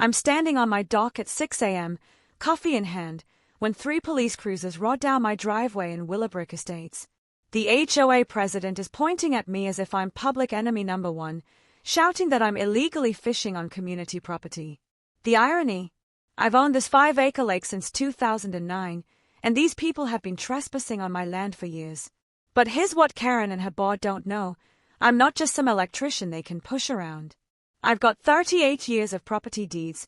I'm standing on my dock at 6 a.m., coffee in hand, when 3 police cruisers rode down my driveway in Willowbrook Estates. The HOA president is pointing at me as if I'm public enemy number 1, shouting that I'm illegally fishing on community property. The irony? I've owned this 5-acre lake since 2009, and these people have been trespassing on my land for years. But here's what Karen and her board don't know. I'm not just some electrician they can push around. I've got 38 years of property deeds,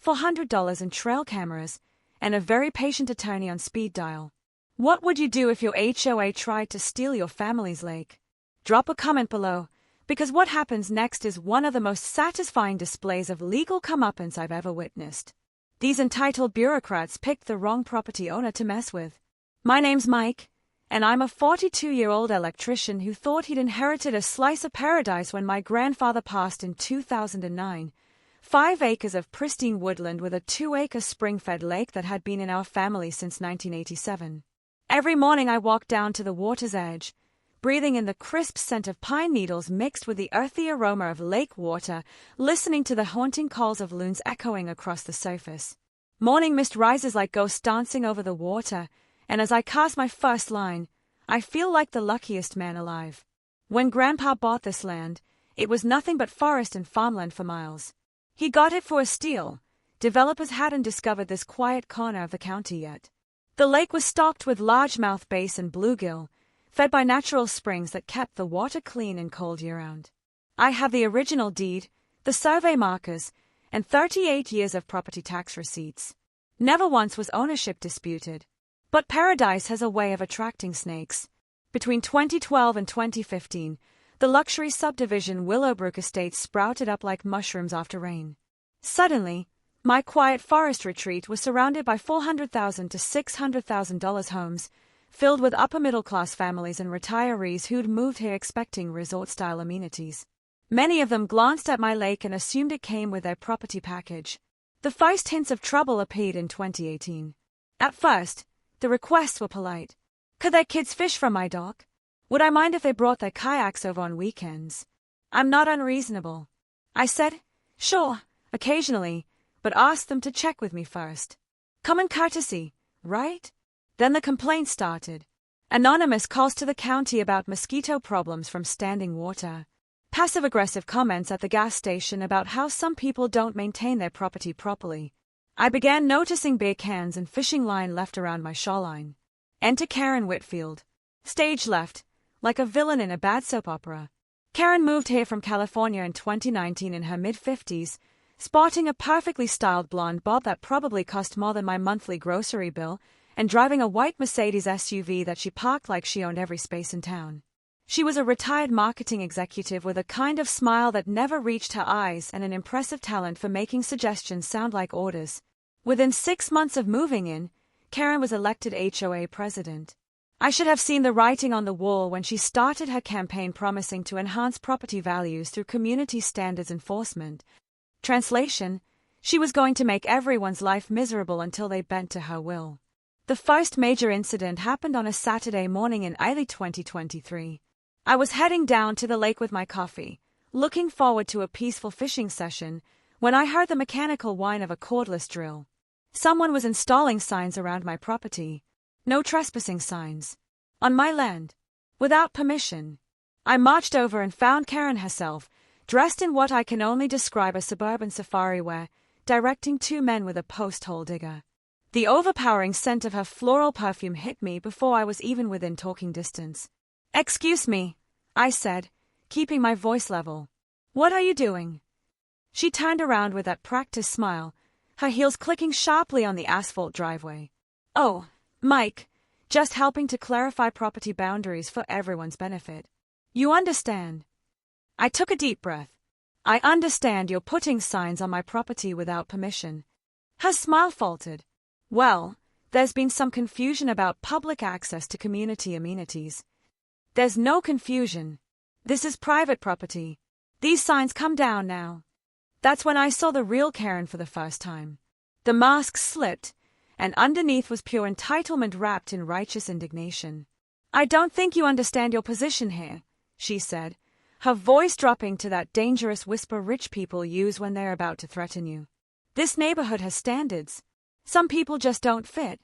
$400 in trail cameras, and a very patient attorney on speed dial. What would you do if your HOA tried to steal your family's lake? Drop a comment below, because what happens next is one of the most satisfying displays of legal comeuppance I've ever witnessed. These entitled bureaucrats picked the wrong property owner to mess with. My name's Mike, and I'm a 42-year-old electrician who thought he'd inherited a slice of paradise when my grandfather passed in 2009. 5 acres of pristine woodland with a 2-acre spring-fed lake that had been in our family since 1987. Every morning I walked down to the water's edge, breathing in the crisp scent of pine needles mixed with the earthy aroma of lake water, listening to the haunting calls of loons echoing across the surface. Morning mist rises like ghosts dancing over the water, and as I cast my first line, I feel like the luckiest man alive. When Grandpa bought this land, it was nothing but forest and farmland for miles. He got it for a steal. Developers hadn't discovered this quiet corner of the county yet. The lake was stocked with largemouth bass and bluegill, fed by natural springs that kept the water clean and cold year-round. I have the original deed, the survey markers, and 38 years of property tax receipts. Never once was ownership disputed. But paradise has a way of attracting snakes. Between 2012 and 2015, the luxury subdivision Willowbrook Estates sprouted up like mushrooms after rain. Suddenly, my quiet forest retreat was surrounded by $400,000 to $600,000 homes, filled with upper-middle-class families and retirees who'd moved here expecting resort-style amenities. Many of them glanced at my lake and assumed it came with their property package. The first hints of trouble appeared in 2018. At first, the requests were polite. Could their kids fish from my dock? Would I mind if they brought their kayaks over on weekends? I'm not unreasonable. I said, sure, occasionally, but asked them to check with me first. Common courtesy, right? Then the complaints started. Anonymous calls to the county about mosquito problems from standing water. Passive-aggressive comments at the gas station about how some people don't maintain their property properly. I began noticing beer cans and fishing line left around my shoreline. Enter Karen Whitfield. Stage left, like a villain in a bad soap opera. Karen moved here from California in 2019 in her mid-50s, sporting a perfectly styled blonde bob that probably cost more than my monthly grocery bill, and driving a white Mercedes SUV that she parked like she owned every space in town. She was a retired marketing executive with a kind of smile that never reached her eyes and an impressive talent for making suggestions sound like orders. Within 6 months of moving in, Karen was elected HOA president. I should have seen the writing on the wall when she started her campaign promising to enhance property values through community standards enforcement. Translation: she was going to make everyone's life miserable until they bent to her will. The first major incident happened on a Saturday morning in early 2023. I was heading down to the lake with my coffee, looking forward to a peaceful fishing session, when I heard the mechanical whine of a cordless drill. Someone was installing signs around my property. No trespassing signs. On my land. Without permission. I marched over and found Karen herself, dressed in what I can only describe as suburban safari wear, directing 2 men with a post-hole digger. The overpowering scent of her floral perfume hit me before I was even within talking distance. "Excuse me," I said, keeping my voice level. "What are you doing?" She turned around with that practiced smile, her heels clicking sharply on the asphalt driveway. "Oh, Mike, just helping to clarify property boundaries for everyone's benefit. You understand?" I took a deep breath. "I understand you're putting signs on my property without permission." Her smile faltered. "Well, there's been some confusion about public access to community amenities." "There's no confusion. This is private property. These signs come down now." That's when I saw the real Karen for the first time. The mask slipped, and underneath was pure entitlement wrapped in righteous indignation. "I don't think you understand your position here," she said, her voice dropping to that dangerous whisper rich people use when they're about to threaten you. This neighborhood has standards. Some people just don't fit.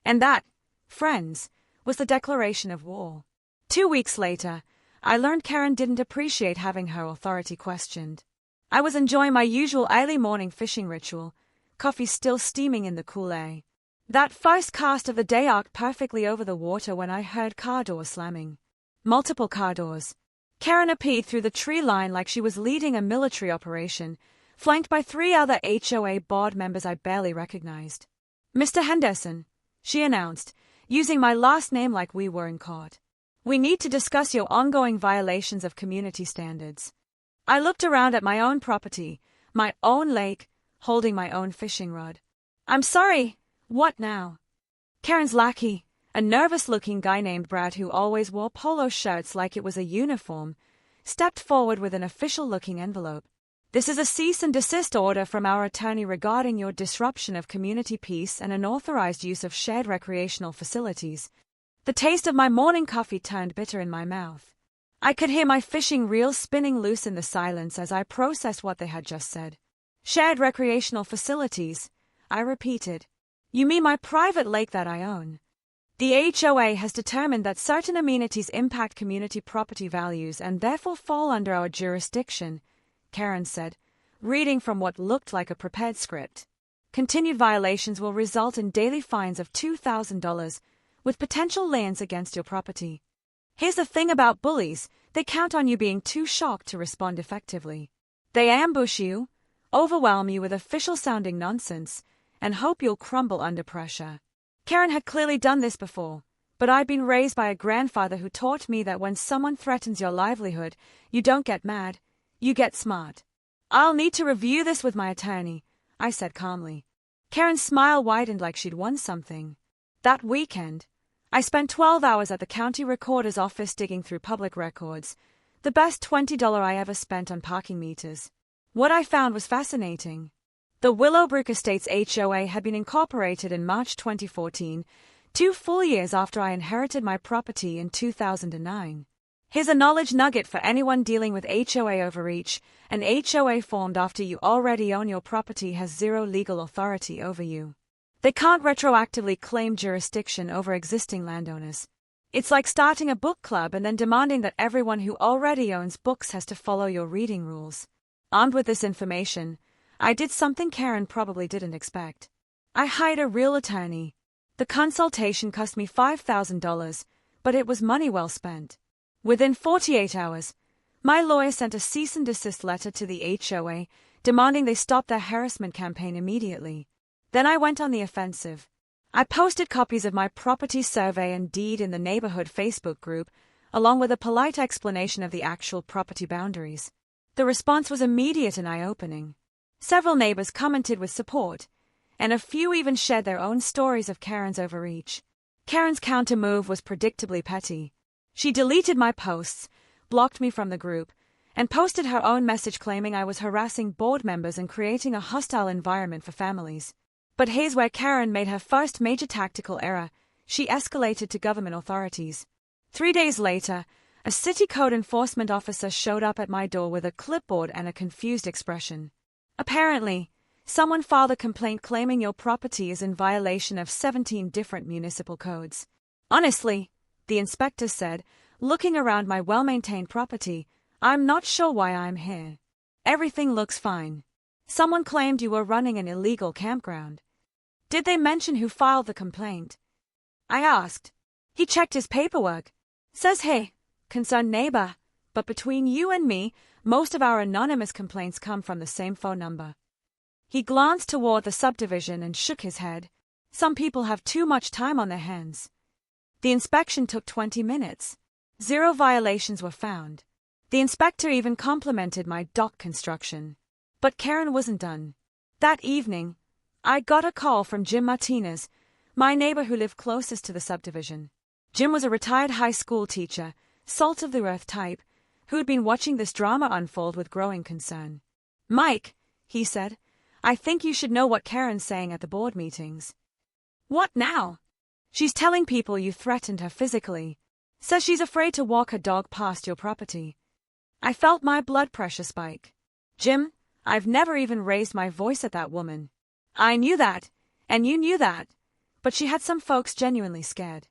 And that, friends, was the declaration of war. 2 weeks later, I learned Karen didn't appreciate having her authority questioned. I was enjoying my usual early morning fishing ritual, coffee still steaming in the cool air. That first cast of the day arced perfectly over the water when I heard car doors slamming. Multiple car doors. Karen appeared through the tree line like she was leading a military operation, flanked by 3 other HOA board members I barely recognized. "Mr. Henderson," she announced, using my last name like we were in court. "We need to discuss your ongoing violations of community standards." I looked around at my own property, my own lake, holding my own fishing rod. "I'm sorry, what now?" Karen's lackey, a nervous-looking guy named Brad who always wore polo shirts like it was a uniform, stepped forward with an official-looking envelope. "This is a cease and desist order from our attorney regarding your disruption of community peace and unauthorized use of shared recreational facilities." The taste of my morning coffee turned bitter in my mouth. I could hear my fishing reel spinning loose in the silence as I processed what they had just said. "Shared recreational facilities," I repeated. "You mean my private lake that I own?" "The HOA has determined that certain amenities impact community property values and therefore fall under our jurisdiction," Karen said, reading from what looked like a prepared script. "Continued violations will result in daily fines of $2,000, with potential liens against your property. Here's the thing about bullies, they count on you being too shocked to respond effectively. They ambush you, overwhelm you with official-sounding nonsense, and hope you'll crumble under pressure." Karen had clearly done this before, but I'd been raised by a grandfather who taught me that when someone threatens your livelihood, you don't get mad, you get smart. "I'll need to review this with my attorney," I said calmly. Karen's smile widened like she'd won something. That weekend, I spent 12 hours at the county recorder's office digging through public records, the best $20 I ever spent on parking meters. What I found was fascinating. The Willowbrook Estates HOA had been incorporated in March 2014, 2 full years after I inherited my property in 2009. Here's a knowledge nugget for anyone dealing with HOA overreach: an HOA formed after you already own your property has zero legal authority over you. They can't retroactively claim jurisdiction over existing landowners. It's like starting a book club and then demanding that everyone who already owns books has to follow your reading rules. Armed with this information, I did something Karen probably didn't expect. I hired a real attorney. The consultation cost me $5,000, but it was money well spent. Within 48 hours, my lawyer sent a cease and desist letter to the HOA, demanding they stop their harassment campaign immediately. Then I went on the offensive. I posted copies of my property survey and deed in the neighborhood Facebook group, along with a polite explanation of the actual property boundaries. The response was immediate and eye-opening. Several neighbors commented with support, and a few even shared their own stories of Karen's overreach. Karen's counter-move was predictably petty. She deleted my posts, blocked me from the group, and posted her own message claiming I was harassing board members and creating a hostile environment for families. But here's where Karen made her first major tactical error. She escalated to government authorities. 3 days later, a city code enforcement officer showed up at my door with a clipboard and a confused expression. "Apparently, someone filed a complaint claiming your property is in violation of 17 different municipal codes." "Honestly," the inspector said, looking around my well-maintained property, "I'm not sure why I'm here. Everything looks fine. Someone claimed you were running an illegal campground." "Did they mention who filed the complaint?" I asked. He checked his paperwork. "Says, hey, concerned neighbor, but between you and me, most of our anonymous complaints come from the same phone number." He glanced toward the subdivision and shook his head. "Some people have too much time on their hands." The inspection took 20 minutes. 0 violations were found. The inspector even complimented my dock construction. But Karen wasn't done. That evening, I got a call from Jim Martinez, my neighbor who lived closest to the subdivision. Jim was a retired high school teacher, salt-of-the-earth type, who'd been watching this drama unfold with growing concern. "Mike," he said, "I think you should know what Karen's saying at the board meetings." "What now?" "She's telling people you threatened her physically. Says she's afraid to walk her dog past your property." I felt my blood pressure spike. "Jim, I've never even raised my voice at that woman. I knew that, and you knew that, but she had some folks genuinely scared.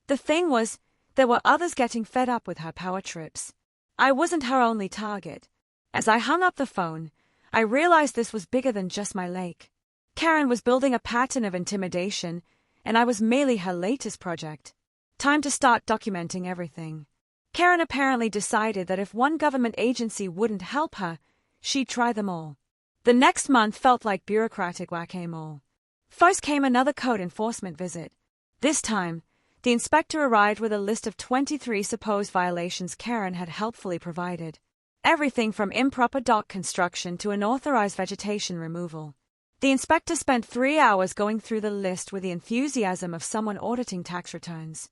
The thing was, there were others getting fed up with her power trips. I wasn't her only target. As I hung up the phone, I realized this was bigger than just my lake. Karen was building a pattern of intimidation, and I was merely her latest project. Time to start documenting everything. Karen apparently decided that if one government agency wouldn't help her, she'd try them all. The next month felt like bureaucratic whack-a-mole. First came another code enforcement visit. This time, the inspector arrived with a list of 23 supposed violations Karen had helpfully provided. Everything from improper dock construction to unauthorized vegetation removal. The inspector spent 3 hours going through the list with the enthusiasm of someone auditing tax returns.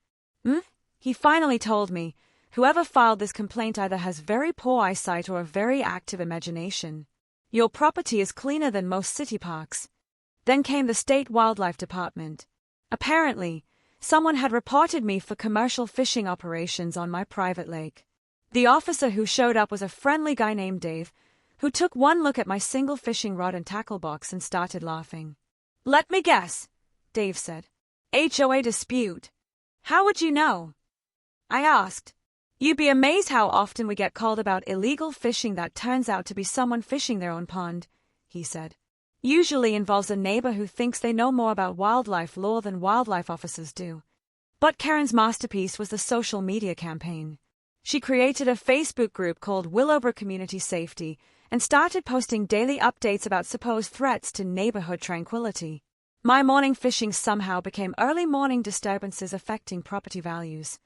He finally told me, whoever filed this complaint either has very poor eyesight or a very active imagination. Your property is cleaner than most city parks. Then came the state wildlife department. Apparently, someone had reported me for commercial fishing operations on my private lake. The officer who showed up was a friendly guy named Dave, who took one look at my single fishing rod and tackle box and started laughing. "Let me guess," Dave said. "HOA dispute. How would you know?" I asked. "You'd be amazed how often we get called about illegal fishing that turns out to be someone fishing their own pond," he said. "Usually involves a neighbor who thinks they know more about wildlife law than wildlife officers do." But Karen's masterpiece was the social media campaign. She created a Facebook group called Willowbrook Community Safety and started posting daily updates about supposed threats to neighborhood tranquility. My morning fishing somehow became early morning disturbances affecting property values.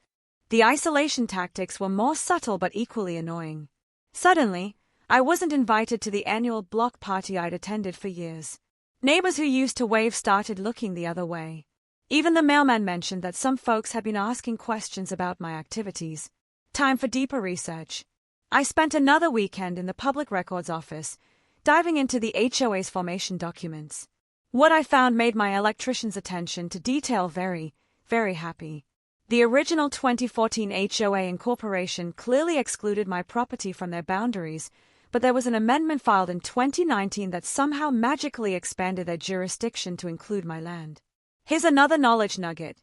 The isolation tactics were more subtle but equally annoying. Suddenly, I wasn't invited to the annual block party I'd attended for years. Neighbors who used to wave started looking the other way. Even the mailman mentioned that some folks had been asking questions about my activities. Time for deeper research. I spent another weekend in the Public Records Office, diving into the HOA's formation documents. What I found made my electrician's attention to detail very, very happy. The original 2014 HOA incorporation clearly excluded my property from their boundaries, but there was an amendment filed in 2019 that somehow magically expanded their jurisdiction to include my land. Here's another knowledge nugget.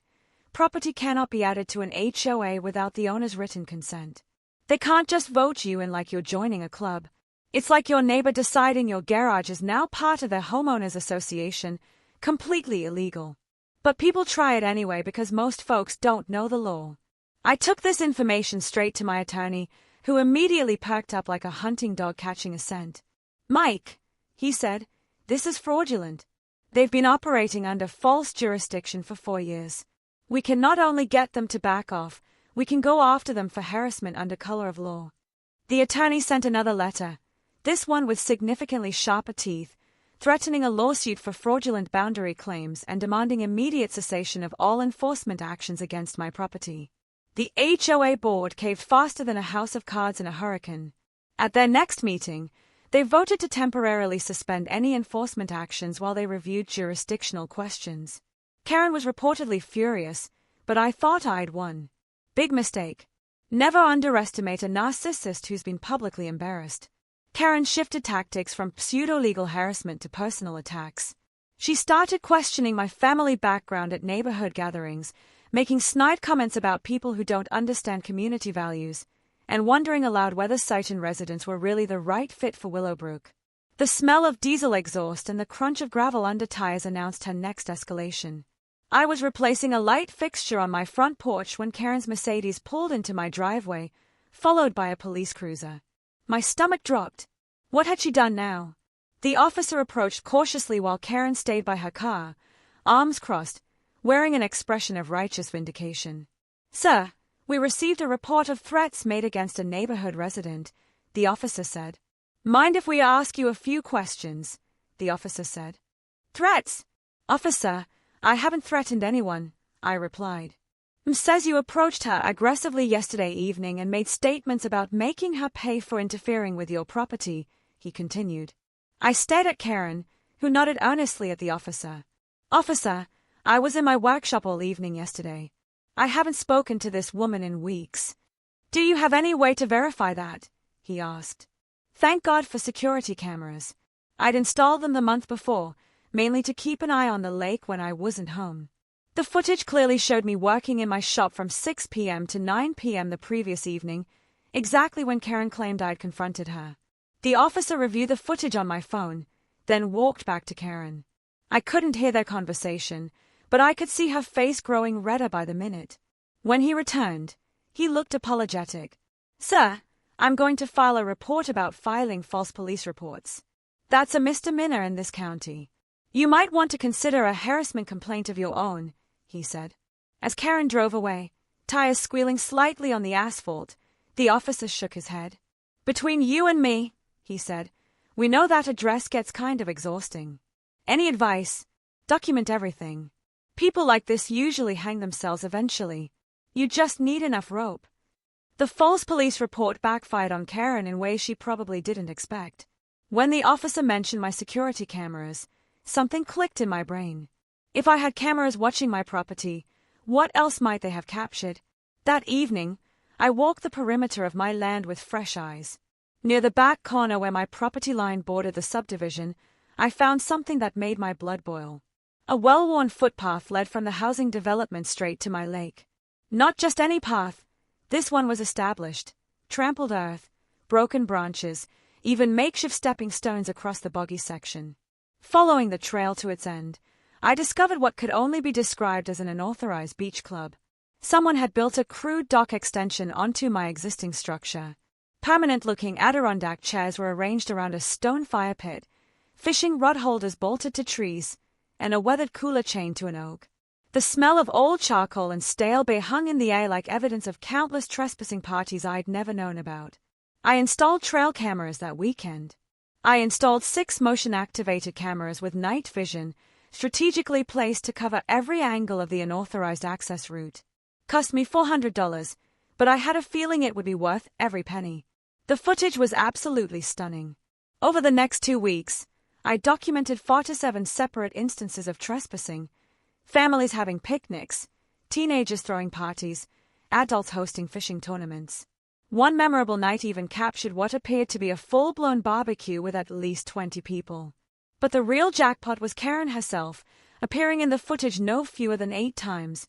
Property cannot be added to an HOA without the owner's written consent. They can't just vote you in like you're joining a club. It's like your neighbor deciding your garage is now part of their Homeowners Association, completely illegal. But people try it anyway because most folks don't know the law. I took this information straight to my attorney, who immediately perked up like a hunting dog catching a scent. "Mike," he said, "this is fraudulent. They've been operating under false jurisdiction for 4 years. We can not only get them to back off, we can go after them for harassment under color of law." The attorney sent another letter, this one with significantly sharper teeth, threatening a lawsuit for fraudulent boundary claims and demanding immediate cessation of all enforcement actions against my property. The HOA board caved faster than a house of cards in a hurricane. At their next meeting, they voted to temporarily suspend any enforcement actions while they reviewed jurisdictional questions. Karen was reportedly furious, but I thought I'd won. Big mistake. Never underestimate a narcissist who's been publicly embarrassed. Karen shifted tactics from pseudo-legal harassment to personal attacks. She started questioning my family background at neighborhood gatherings, making snide comments about people who don't understand community values, and wondering aloud whether Sighton residents were really the right fit for Willowbrook. The smell of diesel exhaust and the crunch of gravel under tires announced her next escalation. I was replacing a light fixture on my front porch when Karen's Mercedes pulled into my driveway, followed by a police cruiser. My stomach dropped. What had she done now? The officer approached cautiously while Karen stayed by her car, arms crossed, wearing an expression of righteous vindication. "Sir, we received a report of threats made against a neighborhood resident," the officer said. "Mind if we ask you a few questions?" the officer said. "Threats? Officer, I haven't threatened anyone," I replied. "Says you approached her aggressively yesterday evening and made statements about making her pay for interfering with your property," he continued. I stared at Karen, who nodded earnestly at the officer. "Officer, I was in my workshop all evening yesterday. I haven't spoken to this woman in weeks." "Do you have any way to verify that?" he asked. "Thank God for security cameras. I'd installed them the month before, mainly to keep an eye on the lake when I wasn't home. The footage clearly showed me working in my shop from 6 p.m. to 9 p.m. the previous evening, exactly when Karen claimed I'd confronted her. The officer reviewed the footage on my phone, then walked back to Karen. I couldn't hear their conversation, but I could see her face growing redder by the minute. When he returned, he looked apologetic. "Sir, I'm going to file a report about filing false police reports. That's a misdemeanor in this county. You might want to consider a harassment complaint of your own," he said. As Karen drove away, tires squealing slightly on the asphalt, the officer shook his head. "Between you and me," he said, "we know that address gets kind of exhausting. Any advice? Document everything. People like this usually hang themselves eventually. You just need enough rope." The false police report backfired on Karen in ways she probably didn't expect. When the officer mentioned my security cameras, something clicked in my brain. If I had cameras watching my property, what else might they have captured? That evening, I walked the perimeter of my land with fresh eyes. Near the back corner where my property line bordered the subdivision, I found something that made my blood boil. A well-worn footpath led from the housing development straight to my lake. Not just any path. This one was established. Trampled earth, broken branches, even makeshift stepping stones across the boggy section. Following the trail to its end, I discovered what could only be described as an unauthorized beach club. Someone had built a crude dock extension onto my existing structure. Permanent-looking Adirondack chairs were arranged around a stone fire pit, fishing rod holders bolted to trees, and a weathered cooler chained to an oak. The smell of old charcoal and stale beer hung in the air like evidence of countless trespassing parties I'd never known about. I installed trail cameras that weekend. I installed 6 motion-activated cameras with night vision, strategically placed to cover every angle of the unauthorized access route. Cost me $400, but I had a feeling it would be worth every penny. The footage was absolutely stunning. Over the next 2 weeks, I documented 47 separate instances of trespassing, families having picnics, teenagers throwing parties, adults hosting fishing tournaments. One memorable night even captured what appeared to be a full-blown barbecue with at least 20 people. But the real jackpot was Karen herself, appearing in the footage no fewer than 8 times.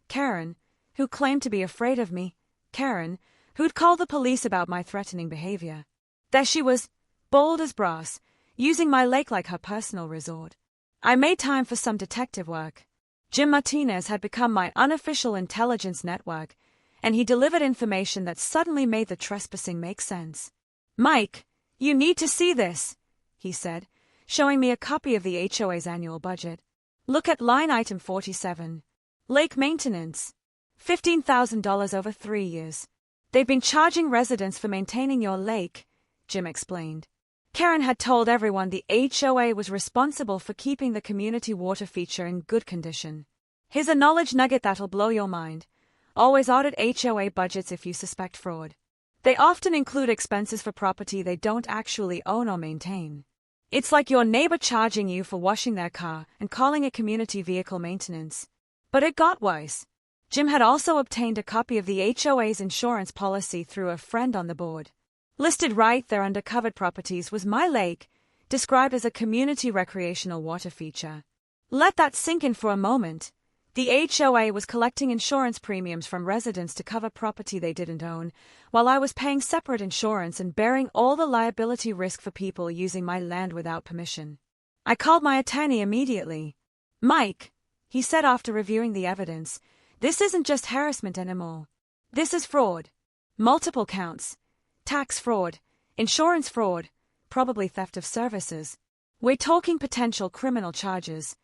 Karen, who claimed to be afraid of me. Karen, who'd called the police about my threatening behavior. There she was, bold as brass, using my lake like her personal resort. I made time for some detective work. Jim Martinez had become my unofficial intelligence network, and he delivered information that suddenly made the trespassing make sense. "Mike, you need to see this," he said, showing me a copy of the HOA's annual budget. "Look at line item 47. Lake maintenance. $15,000 over 3 years. They've been charging residents for maintaining your lake," Jim explained. Karen had told everyone the HOA was responsible for keeping the community water feature in good condition. Here's a knowledge nugget that'll blow your mind. Always audit HOA budgets if you suspect fraud. They often include expenses for property they don't actually own or maintain. It's like your neighbor charging you for washing their car and calling it community vehicle maintenance. But it got worse. Jim had also obtained a copy of the HOA's insurance policy through a friend on the board. Listed right there under covered properties was my lake, described as a community recreational water feature. Let that sink in for a moment. The HOA was collecting insurance premiums from residents to cover property they didn't own, while I was paying separate insurance and bearing all the liability risk for people using my land without permission. I called my attorney immediately. "Mike," he said after reviewing the evidence, "this isn't just harassment anymore. This is fraud. Multiple counts. Tax fraud, insurance fraud, probably theft of services. We're talking potential criminal charges."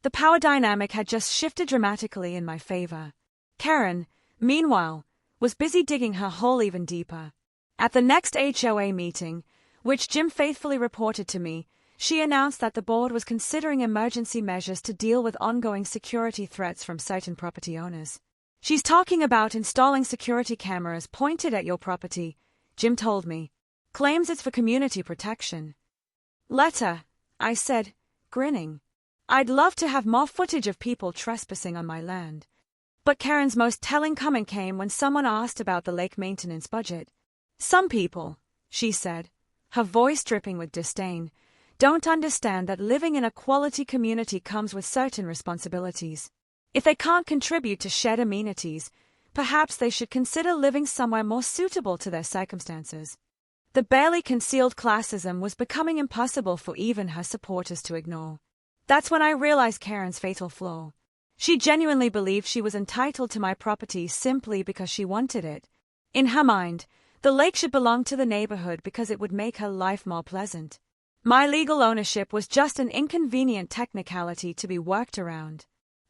The power dynamic had just shifted dramatically in my favor. Karen, meanwhile, was busy digging her hole even deeper. At the next HOA meeting, which Jim faithfully reported to me, she announced that the board was considering emergency measures to deal with ongoing security threats from certain property owners. "She's talking about installing security cameras pointed at your property," Jim told me. "Claims it's for community protection." "Let her," I said, grinning. I'd love to have more footage of people trespassing on my land. But Karen's most telling comment came when someone asked about the lake maintenance budget. "Some people," she said, her voice dripping with disdain, don't understand that living in a quality community comes with certain responsibilities. If they can't contribute to shared amenities, perhaps they should consider living somewhere more suitable to their circumstances. The barely concealed classism was becoming impossible for even her supporters to ignore. That's when I realized Karen's fatal flaw. She genuinely believed she was entitled to my property simply because she wanted it. In her mind, the lake should belong to the neighborhood because it would make her life more pleasant. My legal ownership was just an inconvenient technicality to be worked around.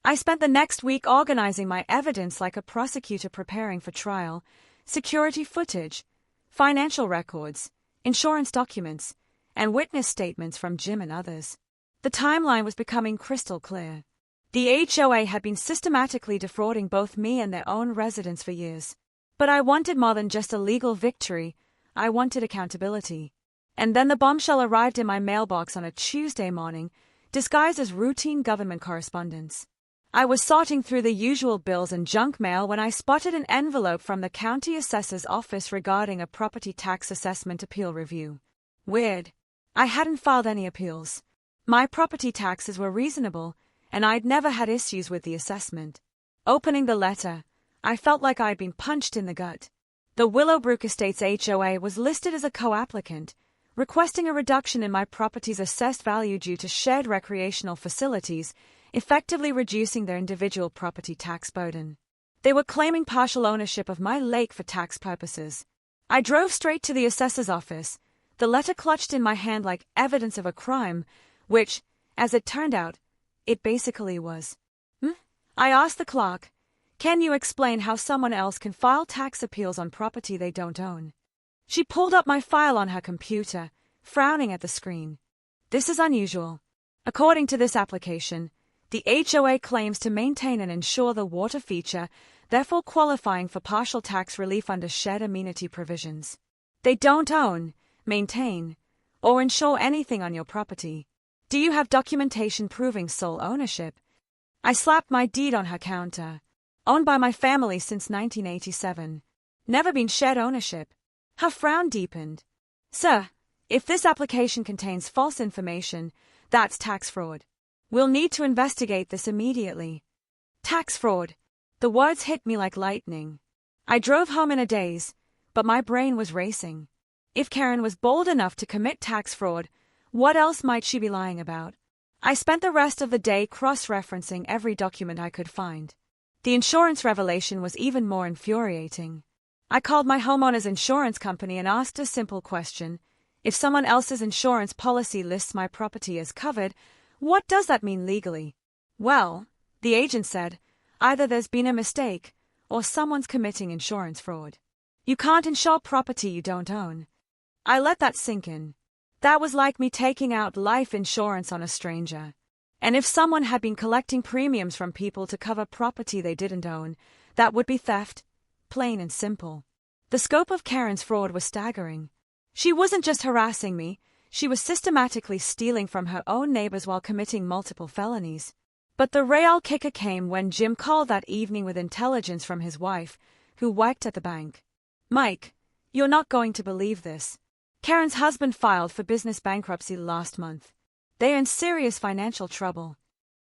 I spent the next week organizing my evidence like a prosecutor preparing for trial: security footage, financial records, insurance documents, and witness statements from Jim and others. The timeline was becoming crystal clear. The HOA had been systematically defrauding both me and their own residents for years. But I wanted more than just a legal victory. I wanted accountability. And then the bombshell arrived in my mailbox on a Tuesday morning, disguised as routine government correspondence. I was sorting through the usual bills and junk mail when I spotted an envelope from the county assessor's office regarding a property tax assessment appeal review. Weird. I hadn't filed any appeals. My property taxes were reasonable, and I'd never had issues with the assessment. Opening the letter, I felt like I'd been punched in the gut. The Willowbrook Estates HOA was listed as a co-applicant, requesting a reduction in my property's assessed value due to shared recreational facilities, effectively reducing their individual property tax burden. They were claiming partial ownership of my lake for tax purposes. I drove straight to the assessor's office, the letter clutched in my hand like evidence of a crime, which, as it turned out, it basically was. I asked the clerk, "Can you explain how someone else can file tax appeals on property they don't own?" She pulled up my file on her computer, frowning at the screen. "This is unusual. According to this application, the HOA claims to maintain and insure the water feature, therefore qualifying for partial tax relief under shared amenity provisions. They don't own, maintain, or insure anything on your property. Do you have documentation proving sole ownership?" I slapped my deed on her counter. "Owned by my family since 1987. Never been shared ownership." Her frown deepened. "Sir, if this application contains false information, that's tax fraud. We'll need to investigate this immediately." Tax fraud. The words hit me like lightning. I drove home in a daze, but my brain was racing. If Karen was bold enough to commit tax fraud, what else might she be lying about? I spent the rest of the day cross-referencing every document I could find. The insurance revelation was even more infuriating. I called my homeowner's insurance company and asked a simple question: if someone else's insurance policy lists my property as covered, what does that mean legally? "Well," the agent said, "either there's been a mistake, or someone's committing insurance fraud. You can't insure property you don't own." I let that sink in. That was like me taking out life insurance on a stranger. And if someone had been collecting premiums from people to cover property they didn't own, that would be theft, plain and simple. The scope of Karen's fraud was staggering. She wasn't just harassing me, she was systematically stealing from her own neighbors while committing multiple felonies. But the real kicker came when Jim called that evening with intelligence from his wife, who worked at the bank. "Mike, you're not going to believe this. Karen's husband filed for business bankruptcy last month. They're in serious financial trouble."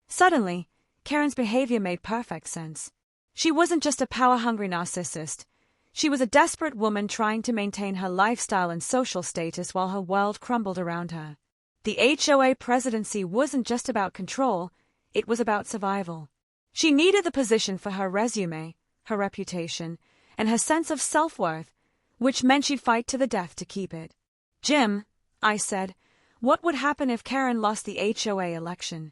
Suddenly, Karen's behavior made perfect sense. She wasn't just a power-hungry narcissist. She was a desperate woman trying to maintain her lifestyle and social status while her world crumbled around her. The HOA presidency wasn't just about control, it was about survival. She needed the position for her resume, her reputation, and her sense of self-worth, which meant she'd fight to the death to keep it. "Jim," I said, "what would happen if Karen lost the HOA election?"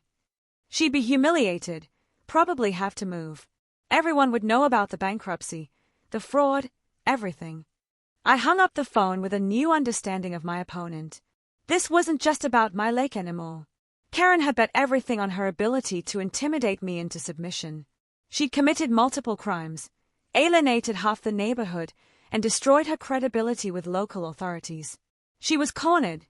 "She'd be humiliated, probably have to move. Everyone would know about the bankruptcy, the fraud, everything." I hung up the phone with a new understanding of my opponent. This wasn't just about my lake anymore. Karen had bet everything on her ability to intimidate me into submission. She'd committed multiple crimes, alienated half the neighborhood, and destroyed her credibility with local authorities. She was cornered,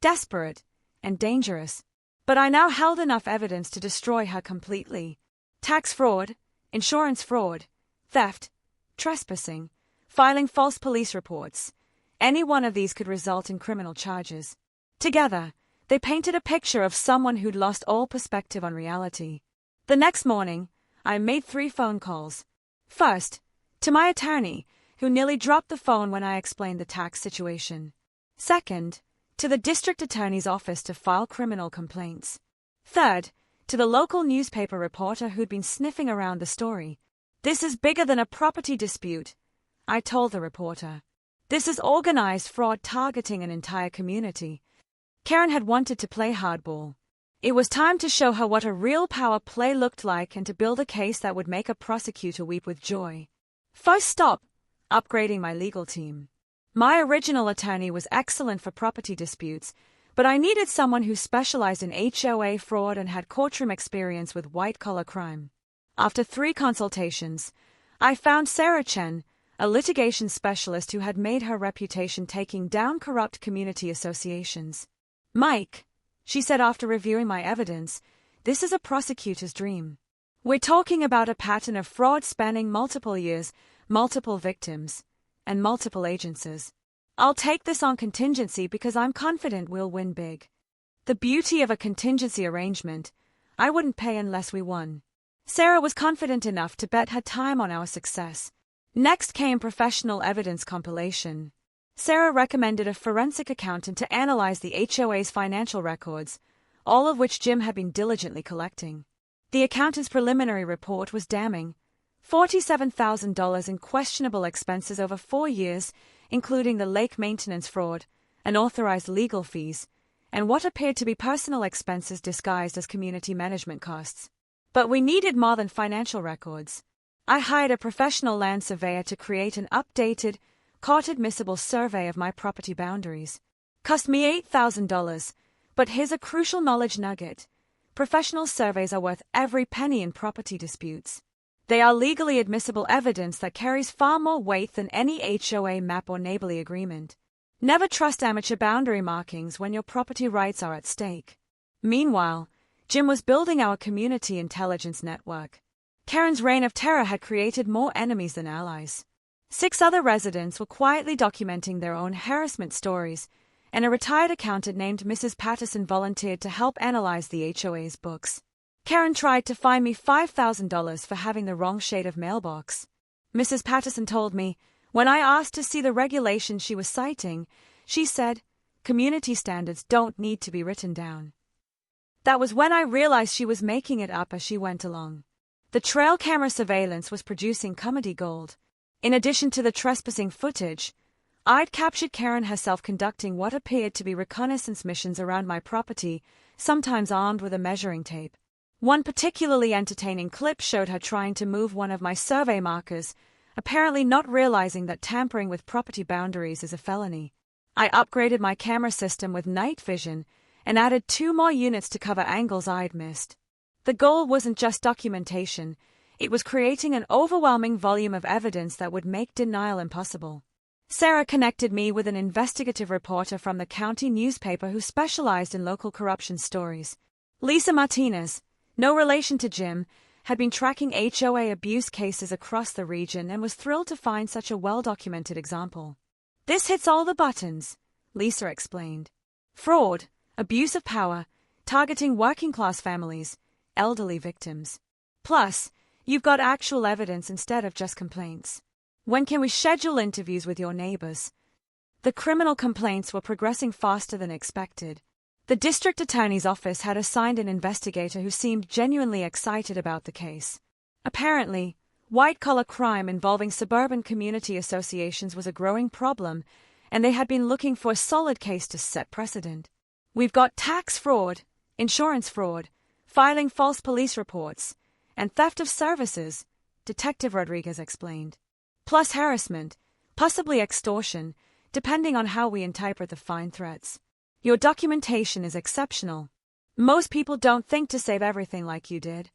desperate, and dangerous. But I now held enough evidence to destroy her completely. Tax fraud, insurance fraud, theft, trespassing, filing false police reports. Any one of these could result in criminal charges. Together, They painted a picture of someone who'd lost all perspective on reality. The next morning, I made 3 phone calls. First, to my attorney, who nearly dropped the phone when I explained the tax situation. Second, to the district attorney's office to file criminal complaints. Third, to the local newspaper reporter who'd been sniffing around the story. "This is bigger than a property dispute," I told the reporter. "This is organized fraud targeting an entire community." Karen had wanted to play hardball. It was time to show her what a real power play looked like and to build a case that would make a prosecutor weep with joy. First stop, upgrading my legal team. My original attorney was excellent for property disputes, but I needed someone who specialized in HOA fraud and had courtroom experience with white-collar crime. After 3 consultations, I found Sarah Chen, a litigation specialist who had made her reputation taking down corrupt community associations. "Mike," she said after reviewing my evidence, "this is a prosecutor's dream. We're talking about a pattern of fraud spanning multiple years, multiple victims, and multiple agencies. I'll take this on contingency because I'm confident we'll win big." The beauty of a contingency arrangement: I wouldn't pay unless we won. Sarah was confident enough to bet her time on our success. Next came professional evidence compilation. Sarah recommended a forensic accountant to analyze the HOA's financial records, all of which Jim had been diligently collecting. The accountant's preliminary report was damning. $47,000 in questionable expenses over 4 years, including the lake maintenance fraud, unauthorized legal fees, and what appeared to be personal expenses disguised as community management costs. But we needed more than financial records. I hired a professional land surveyor to create an updated, court-admissible survey of my property boundaries. Cost me $8,000, but here's a crucial knowledge nugget: professional surveys are worth every penny in property disputes. They are legally admissible evidence that carries far more weight than any HOA map or neighborly agreement. Never trust amateur boundary markings when your property rights are at stake. Meanwhile, Jim was building our community intelligence network. Karen's reign of terror had created more enemies than allies. 6 other residents were quietly documenting their own harassment stories, and a retired accountant named Mrs. Patterson volunteered to help analyze the HOA's books. Karen tried to fine me $5,000 for having the wrong shade of mailbox. Mrs. Patterson told me, when I asked to see the regulations she was citing, she said, "Community standards don't need to be written down." That was when I realized she was making it up as she went along. The trail camera surveillance was producing comedy gold. In addition to the trespassing footage, I'd captured Karen herself conducting what appeared to be reconnaissance missions around my property, sometimes armed with a measuring tape. One particularly entertaining clip showed her trying to move one of my survey markers, apparently not realizing that tampering with property boundaries is a felony. I upgraded my camera system with night vision and added 2 more units to cover angles I'd missed. The goal wasn't just documentation, it was creating an overwhelming volume of evidence that would make denial impossible. Sarah connected me with an investigative reporter from the county newspaper who specialized in local corruption stories. Lisa Martinez, no relation to Jim, had been tracking HOA abuse cases across the region and was thrilled to find such a well-documented example. "This hits all the buttons," Lisa explained. "Fraud, abuse of power, targeting working-class families, elderly victims. Plus, you've got actual evidence instead of just complaints. When can we schedule interviews with your neighbors?" The criminal complaints were progressing faster than expected. The district attorney's office had assigned an investigator who seemed genuinely excited about the case. Apparently, white-collar crime involving suburban community associations was a growing problem, and they had been looking for a solid case to set precedent. "We've got tax fraud, insurance fraud, filing false police reports, and theft of services," Detective Rodriguez explained. "Plus harassment, possibly extortion, depending on how we interpret the fine threats. Your documentation is exceptional. Most people don't think to save everything like you did."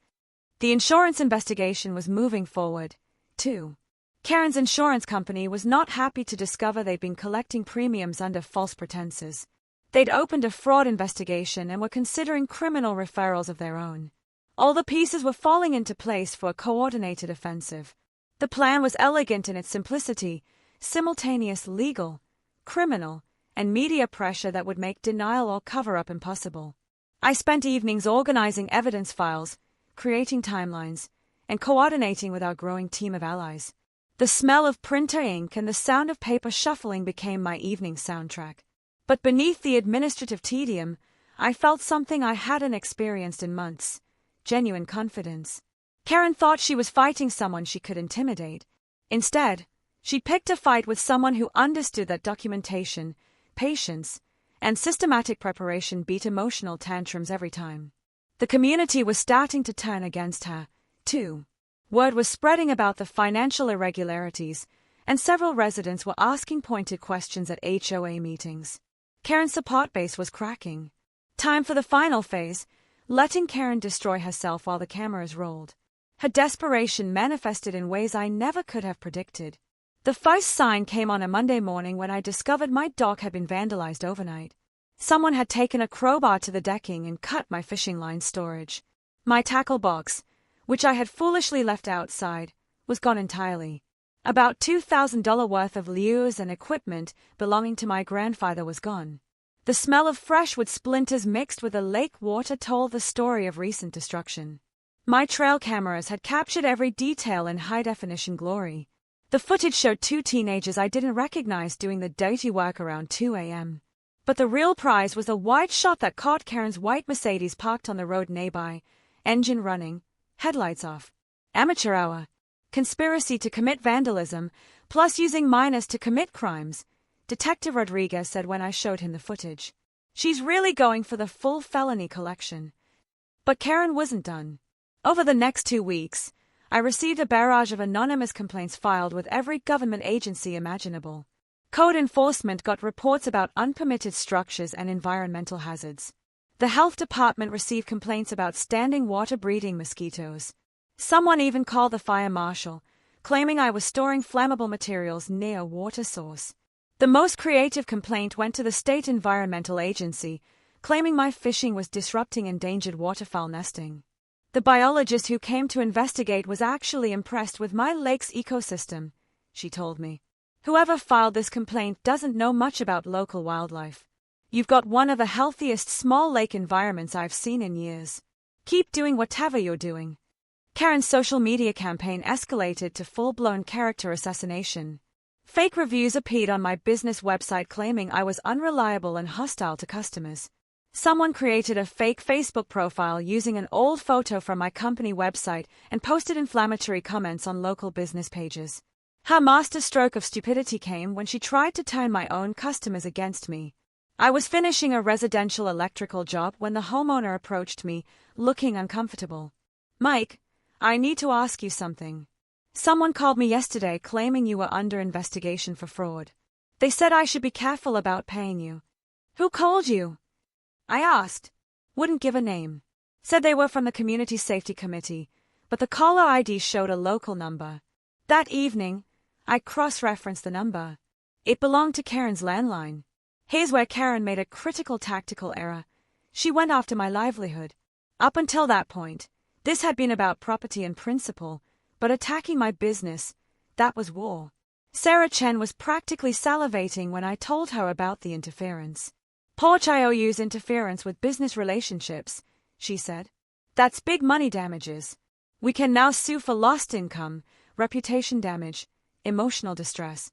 The insurance investigation was moving forward, too. Karen's insurance company was not happy to discover they'd been collecting premiums under false pretenses. They'd opened a fraud investigation and were considering criminal referrals of their own. All the pieces were falling into place for a coordinated offensive. The plan was elegant in its simplicity: simultaneous legal, criminal, and media pressure that would make denial or cover-up impossible. I spent evenings organizing evidence files, creating timelines, and coordinating with our growing team of allies. The smell of printer ink and the sound of paper shuffling became my evening soundtrack. But beneath the administrative tedium, I felt something I hadn't experienced in months: genuine confidence. Karen thought she was fighting someone she could intimidate. Instead, she picked a fight with someone who understood that documentation, patience, and systematic preparation beat emotional tantrums every time. The community was starting to turn against her, too. Word was spreading about the financial irregularities, and several residents were asking pointed questions at HOA meetings. Karen's support base was cracking. Time for the final phase, letting Karen destroy herself while the cameras rolled. Her desperation manifested in ways I never could have predicted. The first sign came on a Monday morning when I discovered my dock had been vandalized overnight. Someone had taken a crowbar to the decking and cut my fishing line storage. My tackle box, which I had foolishly left outside, was gone entirely. About $2,000 worth of lures and equipment belonging to my grandfather was gone. The smell of fresh wood splinters mixed with the lake water told the story of recent destruction. My trail cameras had captured every detail in high-definition glory. The footage showed two teenagers I didn't recognize doing the dirty work around 2 a.m. But the real prize was a wide shot that caught Karen's white Mercedes parked on the road nearby, engine running, headlights off. Amateur hour. Conspiracy to commit vandalism, plus using minors to commit crimes, Detective Rodriguez said when I showed him the footage. She's really going for the full felony collection. But Karen wasn't done. Over the next 2 weeks, I received a barrage of anonymous complaints filed with every government agency imaginable. Code enforcement got reports about unpermitted structures and environmental hazards. The health department received complaints about standing water breeding mosquitoes. Someone even called the fire marshal, claiming I was storing flammable materials near a water source. The most creative complaint went to the state environmental agency, claiming my fishing was disrupting endangered waterfowl nesting. The biologist who came to investigate was actually impressed with my lake's ecosystem, she told me. Whoever filed this complaint doesn't know much about local wildlife. You've got one of the healthiest small lake environments I've seen in years. Keep doing whatever you're doing. Karen's social media campaign escalated to full-blown character assassination. Fake reviews appeared on my business website claiming I was unreliable and hostile to customers. Someone created a fake Facebook profile using an old photo from my company website and posted inflammatory comments on local business pages. Her masterstroke of stupidity came when she tried to turn my own customers against me. I was finishing a residential electrical job when the homeowner approached me, looking uncomfortable. "Mike, I need to ask you something. Someone called me yesterday claiming you were under investigation for fraud. They said I should be careful about paying you." "Who called you?" I asked. Wouldn't give a name. Said they were from the Community Safety Committee, but the caller ID showed a local number. That evening, I cross-referenced the number. It belonged to Karen's landline. Here's where Karen made a critical tactical error. She went after my livelihood. Up until that point, this had been about property and principle, but attacking my business, that was war. Sarah Chen was practically salivating when I told her about the interference. "Poach IOU's interference with business relationships," she said. "That's big money damages. We can now sue for lost income, reputation damage, emotional distress."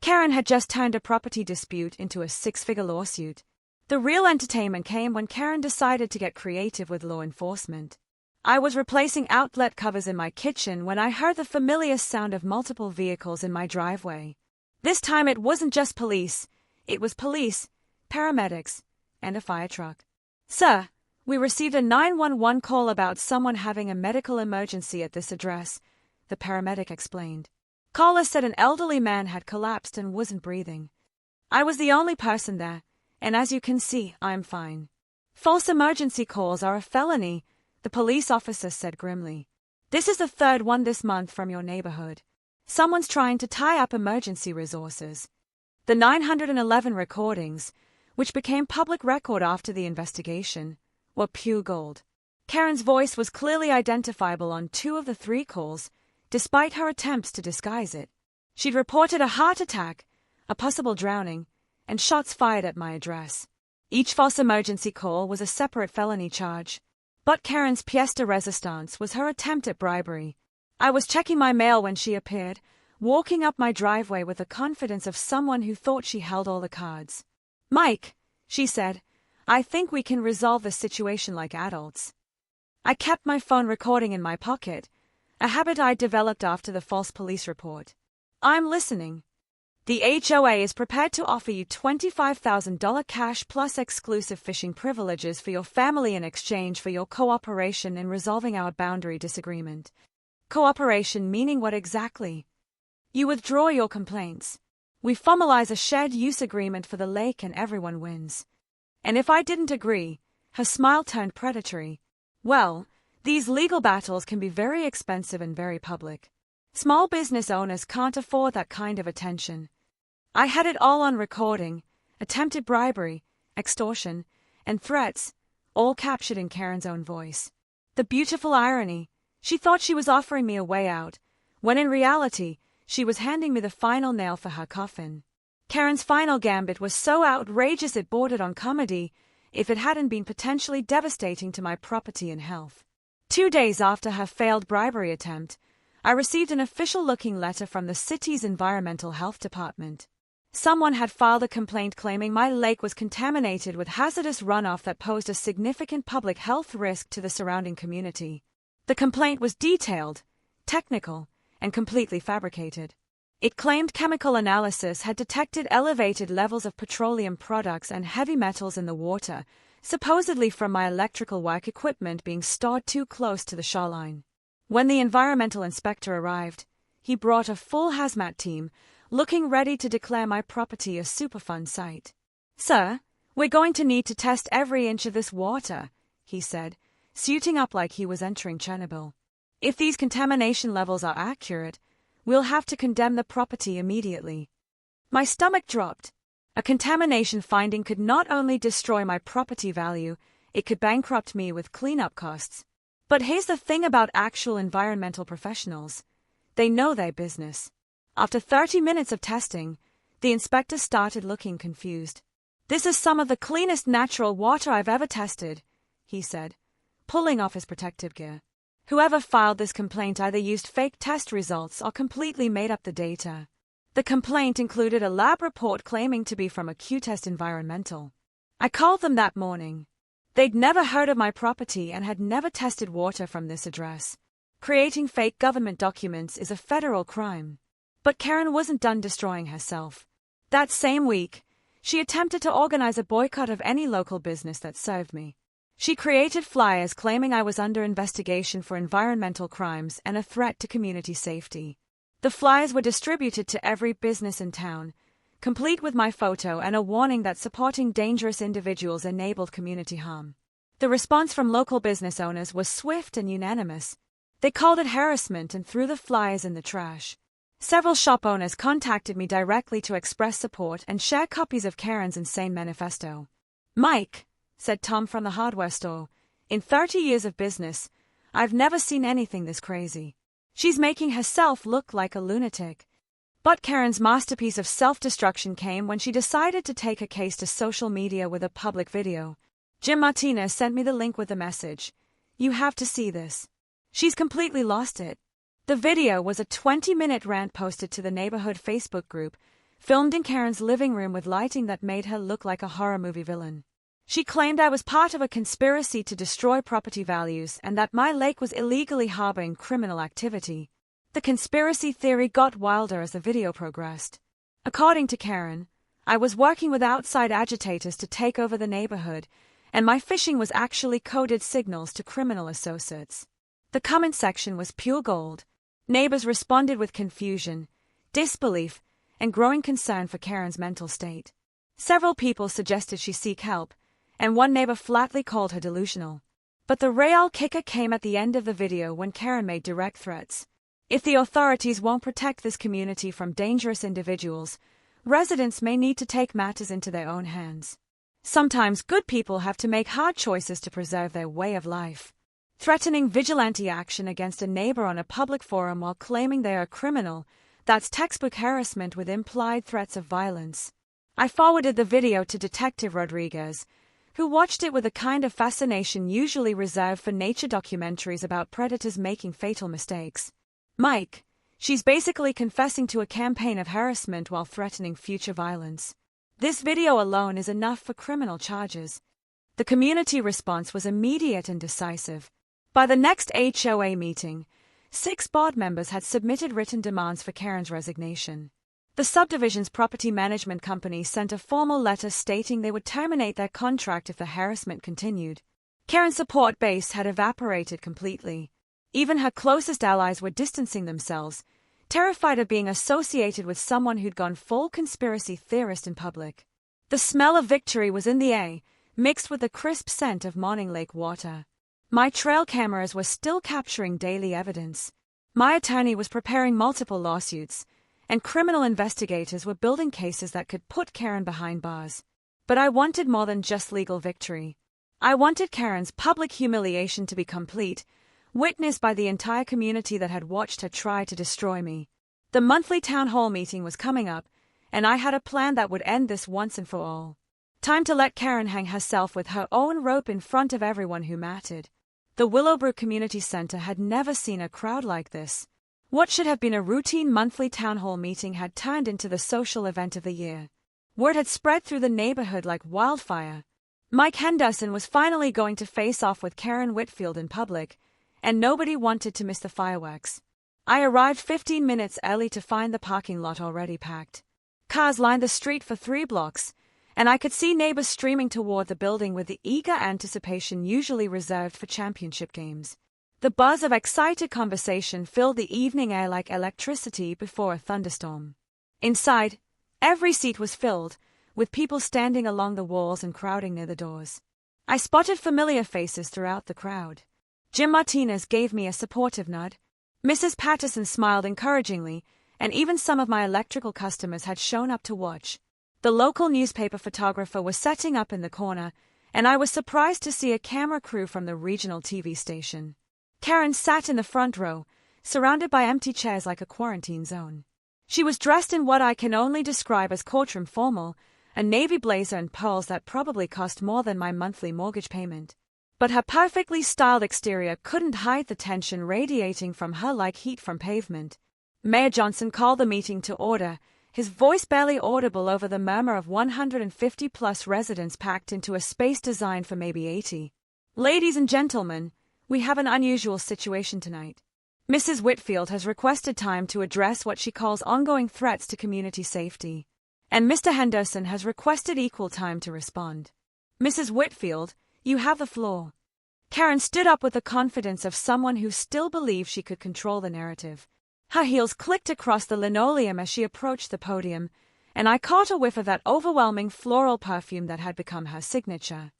Karen had just turned a property dispute into a 6-figure lawsuit. The real entertainment came when Karen decided to get creative with law enforcement. I was replacing outlet covers in my kitchen when I heard the familiar sound of multiple vehicles in my driveway. This time it wasn't just police, it was police, paramedics, and a fire truck. "Sir, we received a 911 call about someone having a medical emergency at this address," the paramedic explained. Caller said an elderly man had collapsed and wasn't breathing. I was the only person there, and as you can see, I'm fine. "False emergency calls are a felony," the police officer said grimly. "This is the third one this month from your neighborhood. Someone's trying to tie up emergency resources." The 911 recordings, which became public record after the investigation, were pure gold. Karen's voice was clearly identifiable on 2 of the 3 calls, despite her attempts to disguise it. She'd reported a heart attack, a possible drowning, and shots fired at my address. Each false emergency call was a separate felony charge. But Karen's pièce de résistance was her attempt at bribery. I was checking my mail when she appeared, walking up my driveway with the confidence of someone who thought she held all the cards. "Mike," she said, "I think we can resolve this situation like adults." I kept my phone recording in my pocket, a habit I developed after the false police report. "I'm listening. The HOA is prepared to offer you $25,000 cash plus exclusive fishing privileges for your family in exchange for your cooperation in resolving our boundary disagreement." Cooperation meaning what exactly? "You withdraw your complaints. We formalize a shared use agreement for the lake and everyone wins." And if I didn't agree, her smile turned predatory. "Well, these legal battles can be very expensive and very public. Small business owners can't afford that kind of attention." I had it all on recording: attempted bribery, extortion, and threats, all captured in Karen's own voice. The beautiful irony: she thought she was offering me a way out, when in reality, she was handing me the final nail for her coffin. Karen's final gambit was so outrageous it bordered on comedy, if it hadn't been potentially devastating to my property and health. 2 days after her failed bribery attempt, I received an official-looking letter from the city's environmental health department. Someone had filed a complaint claiming my lake was contaminated with hazardous runoff that posed a significant public health risk to the surrounding community. The complaint was detailed, technical, and completely fabricated. It claimed chemical analysis had detected elevated levels of petroleum products and heavy metals in the water, supposedly from my electrical work equipment being stored too close to the shoreline. When the environmental inspector arrived, he brought a full hazmat team, looking ready to declare my property a Superfund site. "Sir, we're going to need to test every inch of this water," he said, suiting up like he was entering Chernobyl. "If these contamination levels are accurate, we'll have to condemn the property immediately." My stomach dropped. A contamination finding could not only destroy my property value, it could bankrupt me with cleanup costs. But here's the thing about actual environmental professionals: they know their business. After 30 minutes of testing, the inspector started looking confused. "This is some of the cleanest natural water I've ever tested," he said, pulling off his protective gear. Whoever filed this complaint either used fake test results or completely made up the data. The complaint included a lab report claiming to be from a Q-Test Environmental. I called them that morning. They'd never heard of my property and had never tested water from this address. Creating fake government documents is a federal crime. But Karen wasn't done destroying herself. That same week, she attempted to organize a boycott of any local business that served me. She created flyers claiming I was under investigation for environmental crimes and a threat to community safety. The flyers were distributed to every business in town, complete with my photo and a warning that supporting dangerous individuals enabled community harm. The response from local business owners was swift and unanimous. They called it harassment and threw the flyers in the trash. Several shop owners contacted me directly to express support and share copies of Karen's insane manifesto. "Mike," said Tom from the hardware store, "in 30 years of business, I've never seen anything this crazy. She's making herself look like a lunatic." But Karen's masterpiece of self-destruction came when she decided to take her case to social media with a public video. Jim Martinez sent me the link with the message, "You have to see this." She's completely lost it. The video was a 20-minute rant posted to the neighborhood Facebook group, filmed in Karen's living room with lighting that made her look like a horror movie villain. She claimed I was part of a conspiracy to destroy property values and that my lake was illegally harboring criminal activity. The conspiracy theory got wilder as the video progressed. According to Karen, I was working with outside agitators to take over the neighborhood, and my phishing was actually coded signals to criminal associates. The comment section was pure gold. Neighbors responded with confusion, disbelief, and growing concern for Karen's mental state. Several people suggested she seek help, and one neighbor flatly called her delusional. But the real kicker came at the end of the video when Karen made direct threats. If the authorities won't protect this community from dangerous individuals, residents may need to take matters into their own hands. Sometimes good people have to make hard choices to preserve their way of life. Threatening vigilante action against a neighbor on a public forum while claiming they are a criminal, that's textbook harassment with implied threats of violence. I forwarded the video to Detective Rodriguez, who watched it with a kind of fascination usually reserved for nature documentaries about predators making fatal mistakes. Mike, she's basically confessing to a campaign of harassment while threatening future violence. This video alone is enough for criminal charges. The community response was immediate and decisive. By the next HOA meeting, 6 board members had submitted written demands for Karen's resignation. The subdivision's property management company sent a formal letter stating they would terminate their contract if the harassment continued. Karen's support base had evaporated completely. Even her closest allies were distancing themselves, terrified of being associated with someone who'd gone full conspiracy theorist in public. The smell of victory was in the air, mixed with the crisp scent of morning lake water. My trail cameras were still capturing daily evidence. My attorney was preparing multiple lawsuits, and criminal investigators were building cases that could put Karen behind bars. But I wanted more than just legal victory. I wanted Karen's public humiliation to be complete, witnessed by the entire community that had watched her try to destroy me. The monthly town hall meeting was coming up, and I had a plan that would end this once and for all. Time to let Karen hang herself with her own rope in front of everyone who mattered. The Willowbrook Community Center had never seen a crowd like this. What should have been a routine monthly town hall meeting had turned into the social event of the year. Word had spread through the neighborhood like wildfire. Mike Henderson was finally going to face off with Karen Whitfield in public, and nobody wanted to miss the fireworks. I arrived 15 minutes early to find the parking lot already packed. Cars lined the street for 3 blocks, and I could see neighbors streaming toward the building with the eager anticipation usually reserved for championship games. The buzz of excited conversation filled the evening air like electricity before a thunderstorm. Inside, every seat was filled, with people standing along the walls and crowding near the doors. I spotted familiar faces throughout the crowd. Jim Martinez gave me a supportive nod. Mrs. Patterson smiled encouragingly, and even some of my electrical customers had shown up to watch. The local newspaper photographer was setting up in the corner, and I was surprised to see a camera crew from the regional TV station. Karen sat in the front row, surrounded by empty chairs like a quarantine zone. She was dressed in what I can only describe as courtroom formal, a navy blazer and pearls that probably cost more than my monthly mortgage payment. But her perfectly styled exterior couldn't hide the tension radiating from her like heat from pavement. Mayor Johnson called the meeting to order, his voice barely audible over the murmur of 150-plus residents packed into a space designed for maybe 80. Ladies and gentlemen, we have an unusual situation tonight. Mrs. Whitfield has requested time to address what she calls ongoing threats to community safety, and Mr. Henderson has requested equal time to respond. Mrs. Whitfield, you have the floor. Karen stood up with the confidence of someone who still believed she could control the narrative. Her heels clicked across the linoleum as she approached the podium, and I caught a whiff of that overwhelming floral perfume that had become her signature.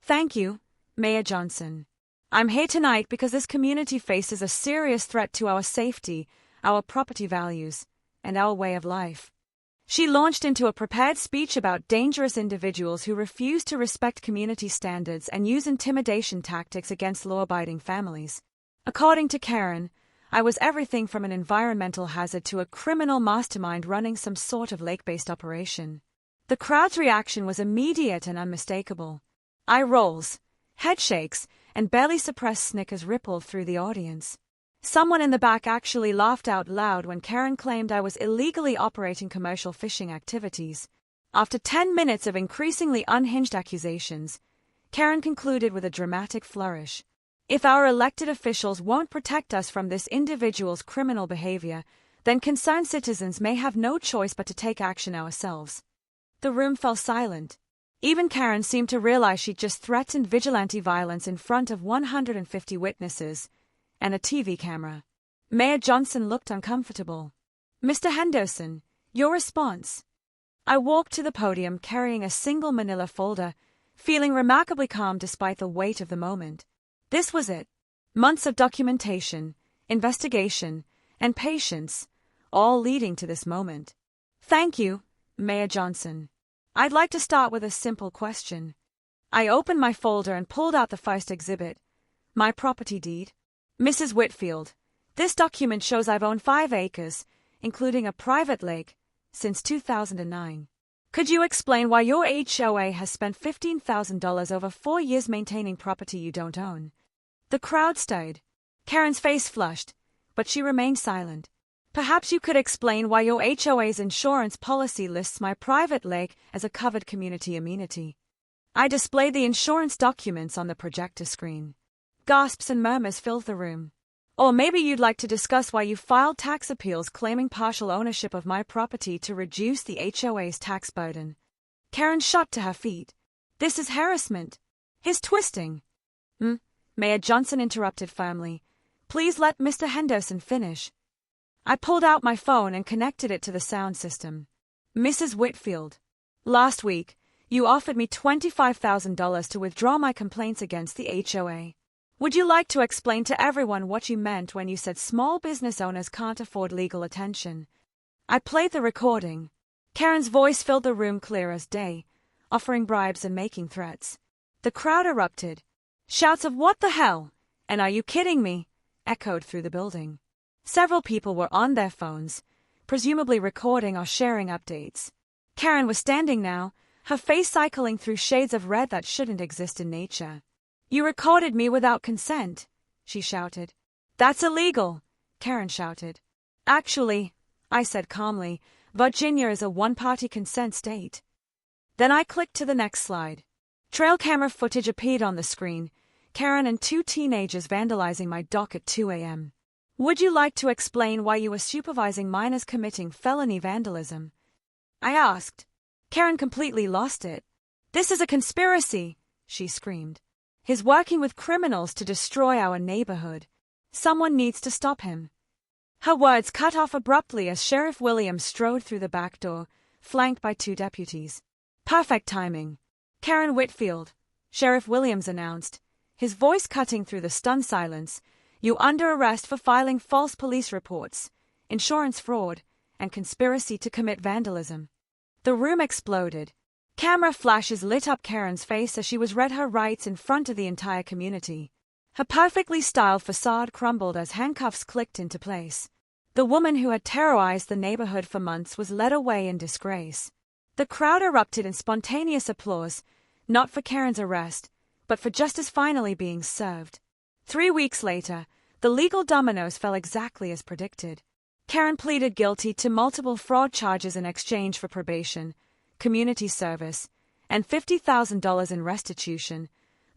Thank you, Mayor Johnson. I'm here tonight because this community faces a serious threat to our safety, our property values, and our way of life. She launched into a prepared speech about dangerous individuals who refuse to respect community standards and use intimidation tactics against law-abiding families. According to Karen, I was everything from an environmental hazard to a criminal mastermind running some sort of lake-based operation. The crowd's reaction was immediate and unmistakable. Eye rolls, head shakes, and barely suppressed snickers rippled through the audience. Someone in the back actually laughed out loud when Karen claimed I was illegally operating commercial fishing activities. After 10 minutes of increasingly unhinged accusations, Karen concluded with a dramatic flourish. If our elected officials won't protect us from this individual's criminal behavior, then concerned citizens may have no choice but to take action ourselves. The room fell silent. Even Karen seemed to realize she'd just threatened vigilante violence in front of 150 witnesses and a TV camera. Mayor Johnson looked uncomfortable. Mr. Henderson, your response? I walked to the podium carrying a single manila folder, feeling remarkably calm despite the weight of the moment. This was it. Months of documentation, investigation, and patience, all leading to this moment. Thank you, Mayor Johnson. I'd like to start with a simple question. I opened my folder and pulled out the first exhibit, my property deed. Mrs. Whitfield, this document shows I've owned 5 acres, including a private lake, since 2009. Could you explain why your HOA has spent $15,000 over 4 years maintaining property you don't own? The crowd stirred. Karen's face flushed, but she remained silent. Perhaps you could explain why your HOA's insurance policy lists my private lake as a covered community amenity. I displayed the insurance documents on the projector screen. Gasps and murmurs filled the room. Or maybe you'd like to discuss why you filed tax appeals claiming partial ownership of my property to reduce the HOA's tax burden. Karen shot to her feet. This is harassment. He's twisting. Mayor Johnson interrupted firmly. Please let Mr. Henderson finish. I pulled out my phone and connected it to the sound system. Mrs. Whitfield. Last week, you offered me $25,000 to withdraw my complaints against the HOA. Would you like to explain to everyone what you meant when you said small business owners can't afford legal attention? I played the recording. Karen's voice filled the room clear as day, offering bribes and making threats. The crowd erupted. Shouts of "What the hell?" and "Are you kidding me?" echoed through the building. Several people were on their phones, presumably recording or sharing updates. Karen was standing now, her face cycling through shades of red that shouldn't exist in nature. "You recorded me without consent," she shouted. "That's illegal," Karen shouted. "Actually," I said calmly, "Virginia is a one-party consent state." Then I clicked to the next slide. Trail camera footage appeared on the screen, Karen and 2 teenagers vandalizing my dock at 2 a.m. "Would you like to explain why you were supervising minors committing felony vandalism?" I asked. Karen completely lost it. "This is a conspiracy," she screamed. "He's working with criminals to destroy our neighborhood. Someone needs to stop him." Her words cut off abruptly as Sheriff Williams strode through the back door, flanked by 2 deputies. "Perfect timing." "Karen Whitfield," Sheriff Williams announced, his voice cutting through the stunned silence, "you're under arrest for filing false police reports, insurance fraud, and conspiracy to commit vandalism." The room exploded. Camera flashes lit up Karen's face as she was read her rights in front of the entire community. Her perfectly styled facade crumbled as handcuffs clicked into place. The woman who had terrorized the neighborhood for months was led away in disgrace. The crowd erupted in spontaneous applause, not for Karen's arrest, but for justice finally being served. 3 weeks later, the legal dominoes fell exactly as predicted. Karen pleaded guilty to multiple fraud charges in exchange for probation, community service, and $50,000 in restitution,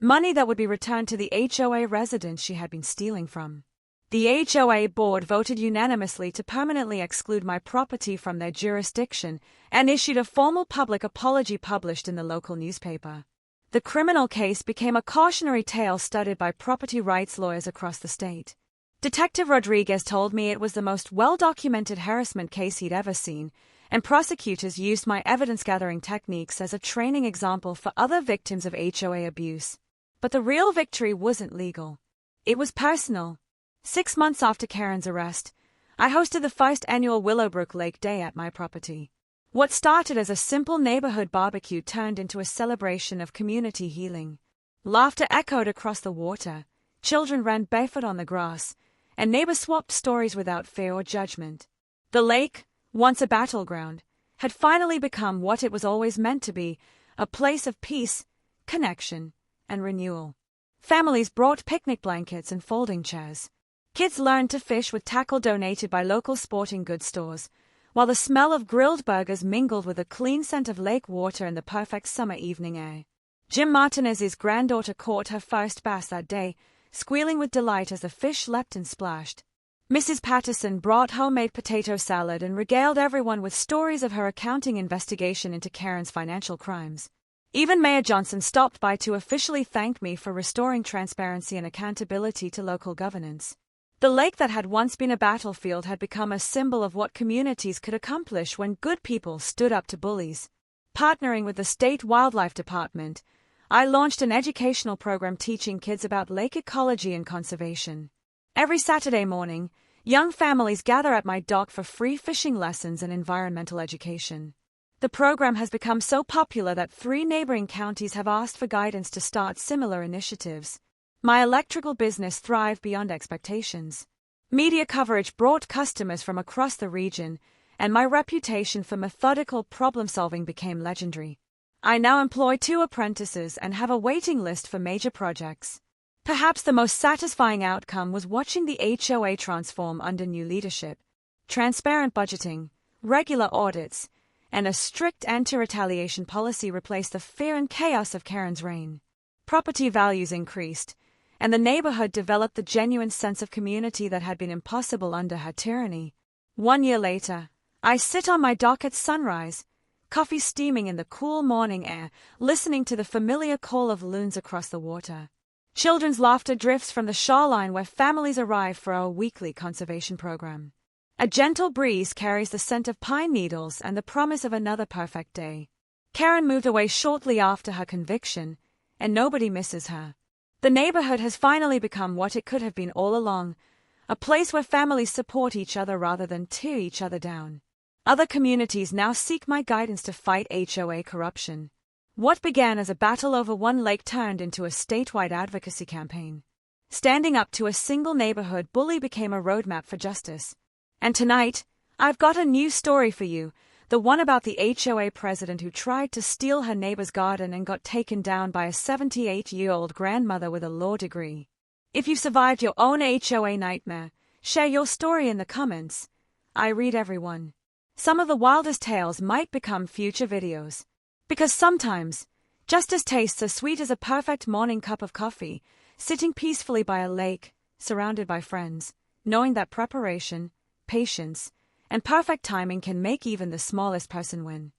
money that would be returned to the HOA residents she had been stealing from. The HOA board voted unanimously to permanently exclude my property from their jurisdiction and issued a formal public apology published in the local newspaper. The criminal case became a cautionary tale studied by property rights lawyers across the state. Detective Rodriguez told me it was the most well-documented harassment case he'd ever seen, and prosecutors used my evidence-gathering techniques as a training example for other victims of HOA abuse. But the real victory wasn't legal. It was personal. 6 months after Karen's arrest, I hosted the first annual Willowbrook Lake Day at my property. What started as a simple neighborhood barbecue turned into a celebration of community healing. Laughter echoed across the water, children ran barefoot on the grass, and neighbors swapped stories without fear or judgment. The lake, once a battleground, had finally become what it was always meant to be, a place of peace, connection, and renewal. Families brought picnic blankets and folding chairs. Kids learned to fish with tackle donated by local sporting goods stores, while the smell of grilled burgers mingled with the clean scent of lake water in the perfect summer evening air. Jim Martinez's granddaughter caught her first bass that day, squealing with delight as the fish leapt and splashed. Mrs. Patterson brought homemade potato salad and regaled everyone with stories of her accounting investigation into Karen's financial crimes. Even Mayor Johnson stopped by to officially thank me for restoring transparency and accountability to local governance. The lake that had once been a battlefield had become a symbol of what communities could accomplish when good people stood up to bullies. Partnering with the state wildlife department, I launched an educational program teaching kids about lake ecology and conservation. Every Saturday morning, young families gather at my dock for free fishing lessons and environmental education. The program has become so popular that 3 neighboring counties have asked for guidance to start similar initiatives. My electrical business thrived beyond expectations. Media coverage brought customers from across the region, and my reputation for methodical problem-solving became legendary. I now employ 2 apprentices and have a waiting list for major projects. Perhaps the most satisfying outcome was watching the HOA transform under new leadership. Transparent budgeting, regular audits, and a strict anti-retaliation policy replaced the fear and chaos of Karen's reign. Property values increased, and the neighborhood developed the genuine sense of community that had been impossible under her tyranny. 1 year later, I sit on my dock at sunrise, coffee steaming in the cool morning air, listening to the familiar call of loons across the water. Children's laughter drifts from the shoreline where families arrive for our weekly conservation program. A gentle breeze carries the scent of pine needles and the promise of another perfect day. Karen moved away shortly after her conviction, and nobody misses her. The neighborhood has finally become what it could have been all along, a place where families support each other rather than tear each other down. Other communities now seek my guidance to fight HOA corruption. What began as a battle over one lake turned into a statewide advocacy campaign. Standing up to a single neighborhood bully became a roadmap for justice. And tonight, I've got a new story for you, the one about the HOA president who tried to steal her neighbor's garden and got taken down by a 78-year-old grandmother with a law degree. If you've survived your own HOA nightmare, share your story in the comments. I read everyone. Some of the wildest tales might become future videos. Because sometimes, justice tastes as sweet as a perfect morning cup of coffee, sitting peacefully by a lake, surrounded by friends, knowing that preparation, patience, and perfect timing can make even the smallest person win.